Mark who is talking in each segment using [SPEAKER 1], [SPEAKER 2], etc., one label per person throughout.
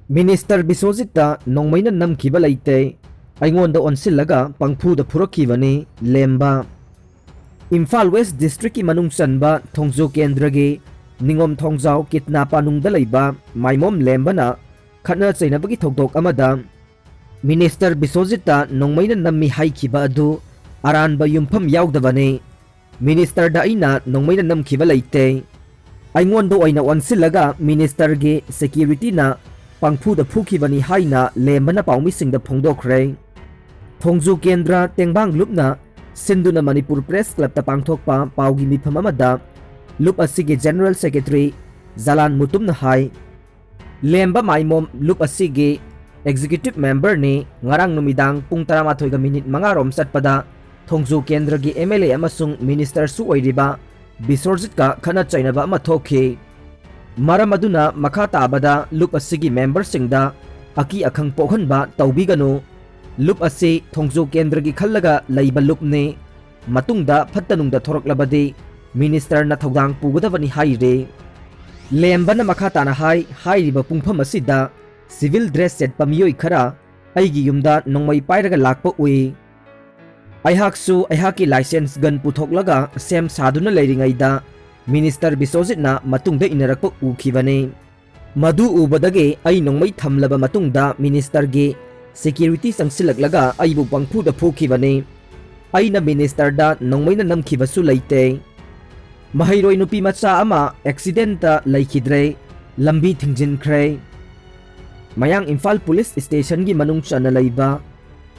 [SPEAKER 1] Minister Biswajita nongmaina namkiba leite aingonda onsillaga pangphuda phurakibani lemba Imphal West District ki manung sanba Thongjo Kendra gi Ningom Thongjau Kitnapa nungda leiba Maimom lembana khana chainabagi thokdok amada Minister Biswajita nongmaina nammi haikhiba adu aranba yumpham yaudabane Minister da aina nongmaina namkiba leite aingonda oina onsillaga Minister gi security na pangphuda phukibani haina lembana paumi-singda phongdokre Thongjo Kendra tengbang lupna Sinduna Manipur Press Club ta pangthokpa paugi mifam amada lup asigi General Secretary Zalan Mutumna hai lemba maimom lup asigi executive member ni ngarang numidang pung 13 minute mangarom satpada Thongjo Kendra gi MLA amasung minister su oiriba Biswarjit ka khana chainaba ama thokhi maram aduna makha tabada lup asigi member singda aki akhang pokhanba taubiganu lup ase Thongjo Kendra gi khallaga leiba lupne matungda phattanungda thoroklabadi minister na thodang pugadabani haire lembana makha tana hairiba pungpham asida civil dress set pamiyoi khara aigi yumda nongmai pairaga lakpa ui aihaksu aihaki license gun puthoklaga sem saduna leiringaida minister Biswajit na matungda inarakpa ukhibane madu ubadage ai nongmai thamlaba matungda minister gi security sangsilaglaga aibu pangphuda phukibane aina minister da nongmaina namkhibasu leite mahairoi nupi macha ama accident ta laikhidre lambi thingjinkhre mayang Imphal police station gi manung chana leiba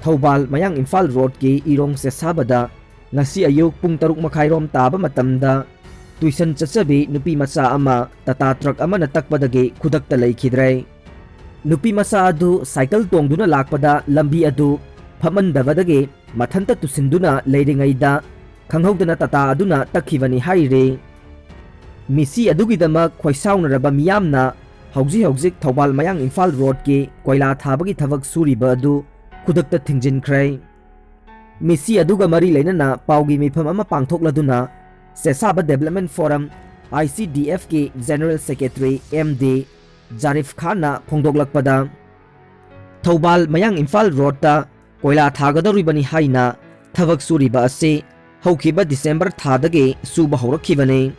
[SPEAKER 1] Thoubal mayang Imphal road ki irong se sabada ngasi ayuk pung 6:30 rom taba matamda tuition chachabi nupi macha ama tata truck ama natakpadagi khudakta laikhidre nupi masa adu cycle tongduna lakpada lambi adu phamandabadagi mathanta tusinduna leiringaida khanghaudana tata aduna takhibani haire misi adugidamak khoisaunaraba miyamna hauji Thoubal mayang Imphal road ki koila thabagi thabak suriba adu khudakta thingjinkhre misi aduga mari leinana paugi mifam ama pangthokladuna Sesaba Development Forum ICDF ki General Secretary MD Jarif Khan na phongdoklakpada Thoubal mayang Imphal road ta koila thagadoribani haina thabak suriba ase haukiba December thadagi suba horakhibane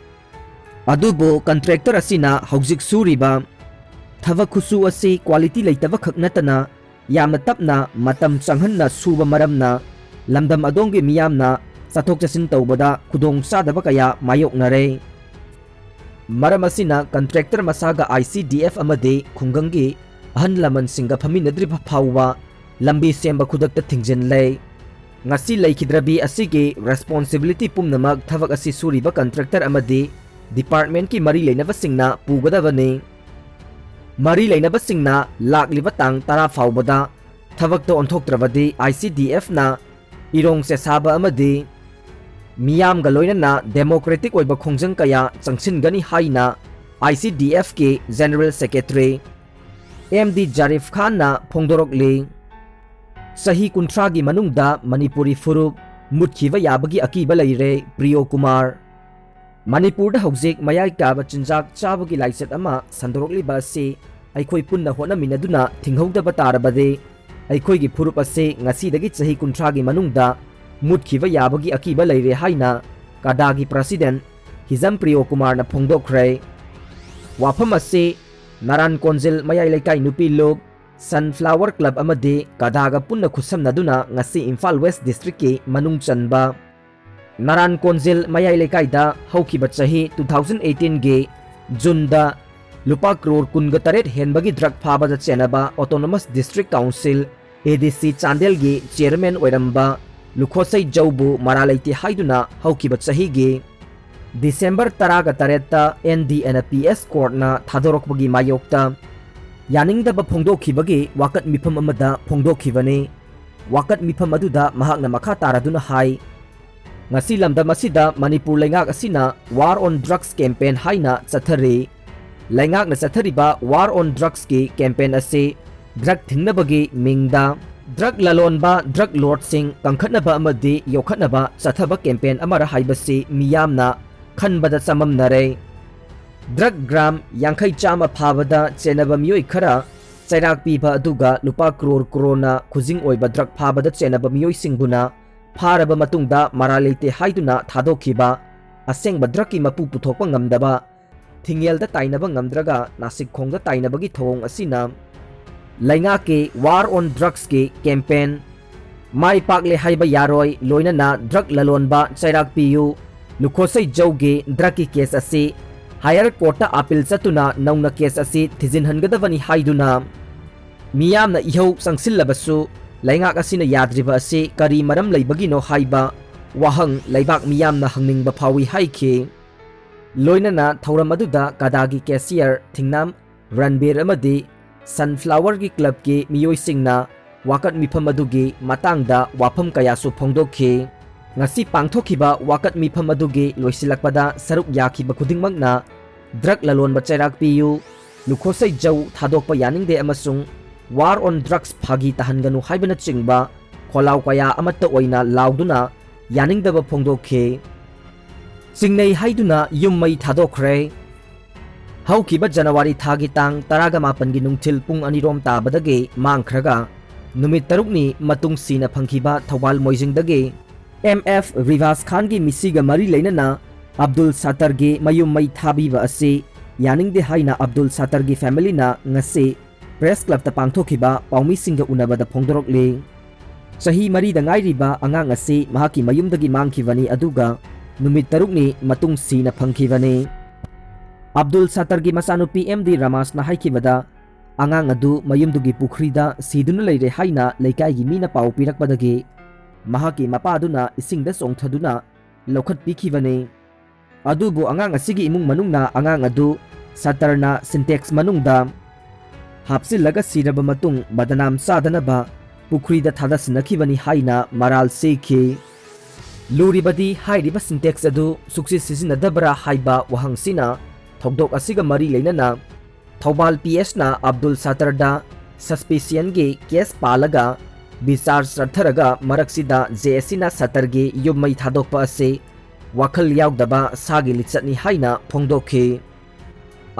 [SPEAKER 1] adubo contractor asina haujik suriba thabak khusu ase quality leitaba khaknatana yamna tapna matam changhanna suba maramna lamdam adongi miyamna sathok chasin tawbada khudong sadaba kaya mayoknare maram asina contractor masaga ICDF amade khungangi ahan laman singa phaminadri phawwa lambi semba khudakta thingjenlei ngasi leikidrabi asigi responsibility pumnamak thavak asi suriba contractor amade department ki mari leinaba singna pugadabani mari leinaba singna lakliba tang 10 phawbada thavak to onthoktrabadi ICDF na irong se saba amade miyam galoina na democratic oiba khongjang kaya changsingani haina ICDF ke General Secretary MD Jarif Khan na phongdorokli sahi kuntra gi manungda Manipuri furup mutkhiba yabagi akiba leire Priyo Kumar Manipur da hojik mayai kaba chinjak chabagi laiset ama sandorokli basi aikhoi punna hona minaduna thinghoudaba tarabade aikhoi gi furup ase ngasi dagi sahi kuntra gi manungda mutkhiba yabagi akiba leire haina kadagi president Hizam Priyo Kumar na phongdokre wafam ase Naran Konjil mayai laikai nupi lok Sunflower Club amade kadaga punna khusamnaduna ngasi Imphal West District ki manung chanba Naran Konjil mayai laikai da haukiba chahi 2018 ge June da lupa crore kunga taret henbagi drug phaba chenaba Autonomous District Council ADC Chandel gi chairman oiramba Lukhosai Jaubu maralaiti haiduna haukiba chahi ge December 13 NDNPS court na thadorokbagi mayokta yaningdaba phongdokhibagi wakat mifam amada phongdokhibane wakat mifam aduda mahakna makha taraduna hai ngasi lamdam asida Manipur laingak asina war on drugs campaign haina chathare laingak na chathariba war on drugs ki campaign ase drug thingnabagi mingda drug lalonba drug lord sing kangkhatnaba amadi yokhatnaba chathaba campaign amara haibasi miyamna khanbada samamnare drug gram yankhai chama phabada chenaba miyoi khara चैराक पीबा अदुगा लुपा crore करोड़ना खुजिंग ओइबा drug फाबदा चेनबा मियोइसिंगबुना फारबा मतुंगदा मरा लेते हाइदुना थादोखिबा असेंगबा ड्रगकी मपु पुथोकपा ngamdaba थिंगेलदा ताइनबा ngamdraga Nashik खोंगदा ताइनबगी थोंग असिना लाइंगा के war on drugs के campaign माई पाकले हाइबा यारोय लोइनना drug ललोनबा चैराक PU लुखोसै जौगे drug की case असी higher court appeal चतुना नौना case असी थिजिनहनगदबनी हाइदुना मियामना इहौ संसिल्लबसु लाइंगाक असिना याद्रिबा असी करी मरम लैबगिनो हाइबा वाहंग लैबाक मियामना हंगनिंगबा फावी हाइखि लोइनना थौरम अदुदा कदागी कैशियर थिंगनाम रणबीर अमदी सनफ्लावर की क्लब के मियोइसिंगना वाकत मिफम अदुगी मातांगदा वाफम कयासु फोंदोखि ngasi pangthokiba wakat mifam adugi loisilakpada saruk yakiba khudingmakna drug lalon ba chairak piyu lukhosai jau thadokpa yaningde amasung war on drugs phagi tahanganu haibana chingba kholaw kaya amatta oina lauduna yaningdaba phongdokhe singnei haiduna yummai thadokre haukiba January thagi tang 18 gi nungthil pung anirom tabadagi mangkhraga numit tarukni matung sina phangkhiba thawal moijingdagi MF Rivas Khan की मिसिगा मरी लेना अब्दुल सत्तर के मयुम मई थाबीबा असे यानिंगदे हाइना अब्दुल सत्तर की family ना ngase press club ता पांगथोखिबा पाउमी सिंगा उनबदा फोंदोरकले सही मरी दंगाइरिबा अंगांग असे महाकी मयुमदगी मांगखिबनी अदुगा नुमित तरुकनी मतुंग सीना फंगखिबने अब्दुल सत्तर की मसानुपी MD रमास ना हाइखिबदा अंगांग अदु मयुमदुगी पुखरीदा सीदुना लेरे हाइना लेकाइगी मीना पाउ पिरकपदगी महाकी मपादुना इसिंगदा सोंगथदुना लौखत पिखिबने अदुबु अंगांग असिगी इमुंग मनुंगना अंगांग अदु सत्तरना सिंटेक्स मनुंगदा हापसिलगा सिरबा मतुंग बदनाम सादनबा पुखरीदा थादसनखिबनी हाइना मराल सेखि लुरिबदी हाइरिबा सिंटेक्स अदु सुक्सि सिसिनदबरा हाइबा वहंगसिना थौदोक असिगा मरी लेनना थौबाल PS ना अब्दुल सत्तरदा सस्पेसियन गे केस पालगा विचार सरथरगा मरक्सिदा JSC ना सत्तरगे युमई थादोकपा असे वखल याउदबा सागी लिचतनी हाइना फोंदोखे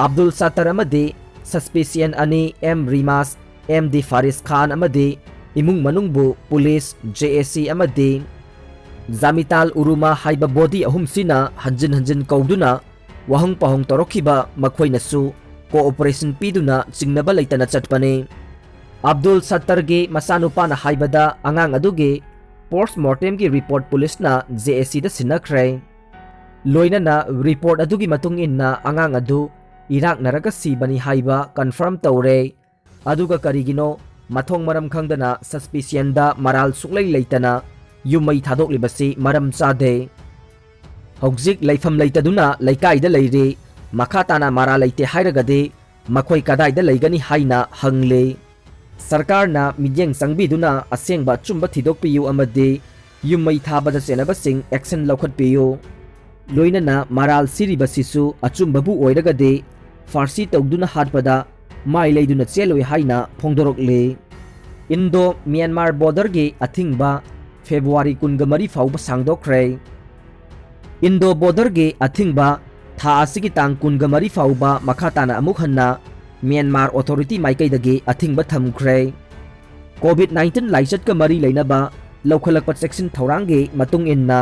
[SPEAKER 1] अब्दुल सत्तर अमदे सस्पेसियन अने M रिमास MD फारिस खान अमदे इमुंग मनुंगबु पुलिस JSC अमदे जामिताल उरुमा हाइबा बॉडी अहुमसिना हंजन हंजन कौदुना वहंग पहंग तोरखिबा मखोइनसु कोऑपरेशन पीदुना चिंगनबा लैतना चटपने अब्दुल सत्तर के मसानुपाना हाइबदा अंगांग अदुगे पोस्टमार्टम की रिपोर्ट पुलिस ना JSC दा सिनखरे लोइनना रिपोर्ट अदुगी मतुंग इन्ना अंगांग अदु इराक नरका सीबनी हाइबा कंफर्म तौरे अदुगा करिगिनो मथोंग मरम खंगदना सस्पेसियन दा मराल सुक्लै लैतना युमई थादोकलिबसी मरम चादे हौजिक लैफम लैतदुना लैकाइदा लैरे मखाताना मारा लैते हाइरगदे मखोई कदाइदा लैगनी हाइना हंगले सरकार ना मियेंग संगबीदुना असेंगबा चुंबा थिदोकपियु अमदे युमई थाबदा चेनबसिंग एक्शन लौखटपियु लोइनना माराल सिरिबसिसु अचुंबबु ओइरगदे फारसी तौदुना हाटपदा माइ लैदुना चेलोय हाइना फोंदोरकले इंडो म्यांमार बॉर्डर गे अथिंगबा फेब्रुवारी 23 फाउबा सांगदोखरे इंडो बॉर्डर गे अथिंगबा था असिगी तांग 23 फाउबा मखाताना अमुक हन्ना म्यांमार ऑथोरिटी माइकैदगी अथिंगबा थमख्रे कोविड-19 लाइचत का मरी लेनबा लौखलकपा सेक्शन थौरांगे मतुंग इन्ना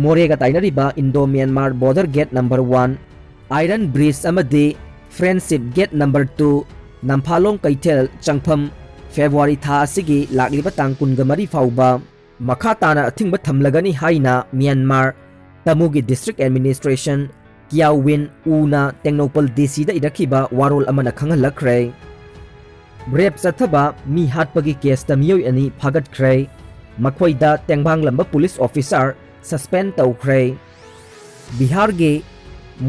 [SPEAKER 1] मोरेगा ताइनरिबा Indo Myanmar border gate number 1 iron bridge अमदे friendship gate number 2 Namphalong Keithel चंगफम फेब्रुवारी था असिगी लाक्लिबा तांग 23 फाउबा मखाताना अथिंगबा थमलगनी हाइना म्यांमार तमुगी डिस्ट्रिक्ट एडमिनिस्ट्रेशन कियाविन उना टेक्नोपल DC दा इरखिबा वारोल अमना खंगहलखरे रेप चथबा मी हाटपगी केस दा मियोय अनि फागतखरे मखोइदा टेंगबांग लंबा पुलिस ऑफिसर सस्पेंड तौखरे बिहार गे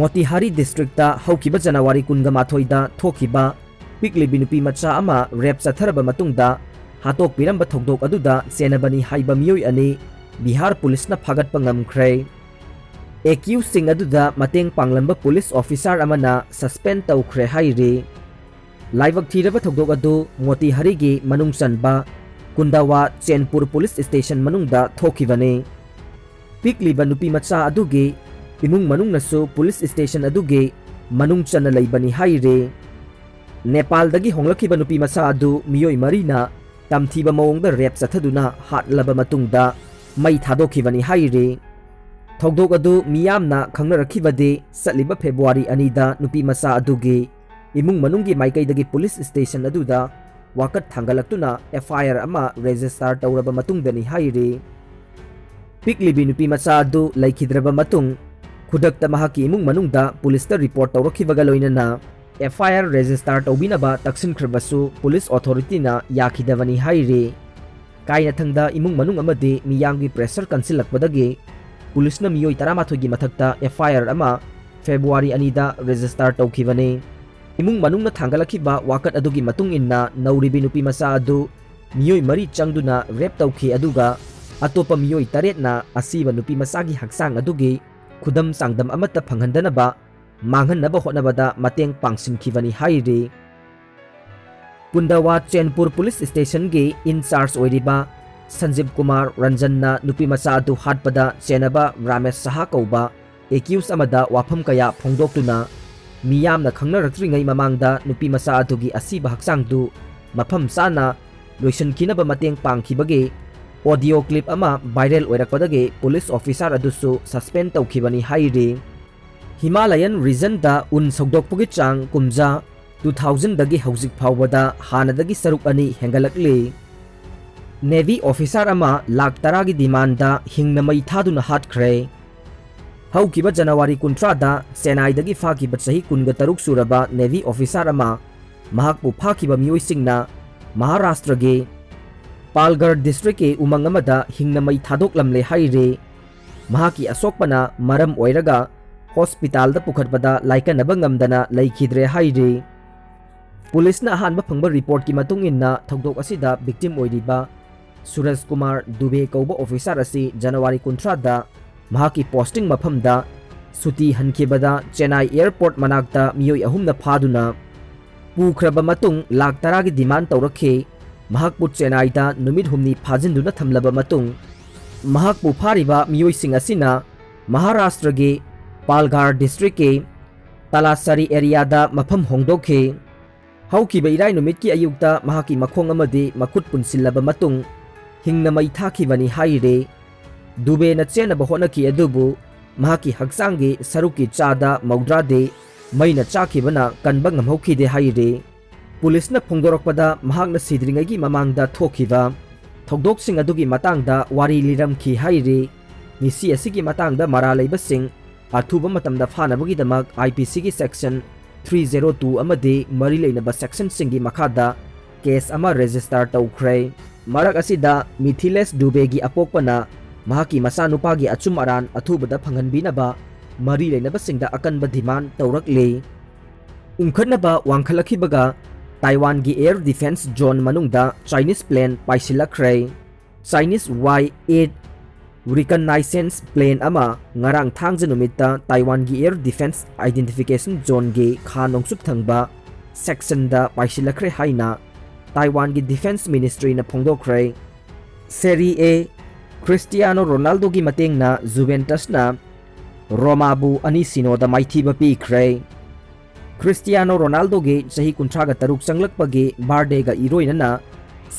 [SPEAKER 1] मोतिहारी डिस्ट्रिक्ट दा हौकिबा जनवरी 28 दा थोकिबा पिकलिबि नुपी मचा अमा रेप चथरबा मतुंगदा हातोक पिरंबा थौदोक अदुदा सेनबनी हाइबा मियोय अनि बिहार पुलिस ना फागतपा ngamkhre एक्यूज सिंग अदुदा मतेंग पांगलंबा पुलिस ऑफिसर अमना सस्पेंड तौखरे हाइरे लाइवक थीरबा थौदोक अदु मोतिहारी गे मनुंग चनबा कुंदावा चेनपुर पुलिस स्टेशन मनुंगदा थोखिबने पिकलिबा नुपी मचा अदुगे इमुंग मनुंगनसु पुलिस स्टेशन अदुगे मनुंग चन लैबनी हाइरे नेपालदगी होंगलखिबा नुपी मसा अदु मियोई मरीना तमथीबा मओंगदा रेप चथदुना हाटलबा मतुंगदा मई थादोखिबनी हाइरे थौदोक अदु मियामना खंगनरखिबदे सलिबा फेब्रुवारी अनीदा नुपी मसा अदुगे इमुंग मनुंगी माइकैदगी पुलिस स्टेशन अदुदा वाकत थांगलक्तुना एफआईआर अमा रजिस्टर तौरबा मतुंगदनी हाइरे पिकलिबी नुपी मसा अदु लैखिद्रबा मतुंग खुदक्ता महाकी इमुंग मनुंगदा पुलिसता रिपोर्ट तौरखिबगा लोइनना एफआईआर रजिस्टर तौबिनबा तक्सिनख्रबसु पुलिस अथॉरिटीना याखिदबनी हाइरे काइना थंगदा इमुंग मनुंग अमदे मियांगी प्रेशर कंसिलक्पदगे पुलिसना मियोई 13 की मथक्ता एफआईआर अमा फेब्रुवारी अनीदा रजिस्टर तौखिबने इमुंग मनुंगना थांगलखिबा वाकत अदुगी मतुंग इन्ना नौरिबी नुपी मसा अदु मियोई मरी चंगदुना रेप तौखि अदुगा अतोपा मियोई 8 ना असीबा नुपी मसागी हक्सांग अदुगी खुदम सांगदम अमत्ता फंगहंदनबा मांगहन्नबा होटनबदा मतेंग पांगसिनखिबनी हाइरे कुंदवा चैनपुर पुलिस स्टेशन के इंचार्ज ओइरिबा संजीव कुमार रंजन नुपी मचा अदु हाटपदा चेनबा रामेश साहा कौबा एक्यूज अमदा वाफम कया फोंदोक्तुना मियामना खंगनरक्त्रिङै ममांगदा नुपी मचा अदुगी असीबा हक्सांगदु मफम चाना लोइसनखिनबा मतेंग पांगखिबगे ऑडियो क्लिप अमा वायरल ओइरकपदगे पुलिस ऑफिसर अदुसु सस्पेंड तौखिबनी हाइरे हिमालयन रीजन दा उन सौदोकपुगी चांग कुमजा 2000 दगी हौजिक फावबदा हानदगी सरुक अनि हेंगलकले नेवी ऑफिसर अमा लाख 10 की डिमांड हिंगना मई थादुना हाटख्रे हौकिबा जनवरी 19 दा चेन्नईदगी फाकिबा चही 13 सुरबा नेवी ऑफिसर अमा महाकपु फाकिबा मियोइसिंगना महाराष्ट्र गे पालघर डिस्ट्रिक्ट के उमंग अमदा हिंगना मई थादोकलमले हाइरे महाकी असोकपना मरम ओइरगा हॉस्पिटल पुखटपदा लाइकनबा ngamdana लैखिद्रे हाइरे पुलिसना अहानबा फंगबा रिपोर्ट की मतुंग इन्ना थौदोक असिदा विक्टिम ओइरिबा सूरज कुमार दुबे कौबा ऑफिसर असी जनवरी 19 दा महाकी पोस्टिंग मफमदा सुती हनखिबदा चेन्नई एयरपोर्ट मनाक्ता मियोई अहुमना फादुना पुख्रबा मतुंग लाख 10 की डिमांड तौरखे महाकपु चेन्नईदा नुमित हुमनी फाजिंदुना थमलबा मतुंग महाकपु फारिबा मियोइसिंग असिना महाराष्ट्र के पालघर डिस्ट्रिक्ट के तलासरी एरिया दा मफम होंदोखे हौकिबा इराई नुमित की अयुक्ता महाकी मखोंग अमदे मखुत पुनसिल्लबा मतुंग हिंगना मई थाखिबनी हाइरे दुबे न चेनबा होनखि अदुबु महाकी हक्सांगी सरुकी चादा मौद्रादे मईना चाखिबना कनबा ngamhokide हाइरे पुलिसना फोंदोरकपदा महाकना सिद्रिङैगी ममांगदा थोखिबा थौदोकसिंग अदुगी मतांगदा वारी लिरमखि हाइरे मिसी असिगी मतांगदा मरा लैबसिंग अथुबा मतमदा फानबगीदमक आईपीसी की सेक्शन 302 अमदे मरी लेनबा सेक्शन सिंगी मखादा केस अमा रजिस्टर तौख्रे मरक असिदा मिथिलेस दुबेगी अपोकपना महाकी मसानुपागी अचुम अरान अथुबदा फंगनबीनबा मरी लेनबा सिंगदा अकनबा डिमांड तौरकले उंखनबा वांखलखिबगा ताइवान की एयर डिफेंस जोन मनुंगदा चाइनीज प्लेन पाइसिलखरे चाइनीज Y8 रिकग्नाइसेंस प्लेन अमा ngarang thangja numita ताइवान की एयर डिफेंस आइडेंटिफिकेशन जोन के खा नोंसुक थंगबा सेक्शन दा पाइसिलखरे हाइना ताइवान की डिफेंस मिनिस्ट्री न फोंदोखरे सेरी ए क्रिस्टियानो रोनाल्डो की मतेंगना जुवेंटस ना रोमाबु अनि सिनोदा माइथीबा पीख्रे क्रिस्टियानो रोनाल्डो के चही 13 चंगलकपगे बर्थडे इरोइनना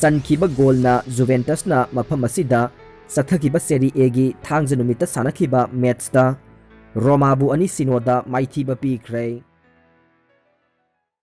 [SPEAKER 1] सनखिबा गोलना जुवेंटस ना मफम असिदा सथखिबा सेरी एगी थांगजा नुमिता सानखिबा मैच दा रोमाबु अनि सिनोदा माइथीबा पीख्रे।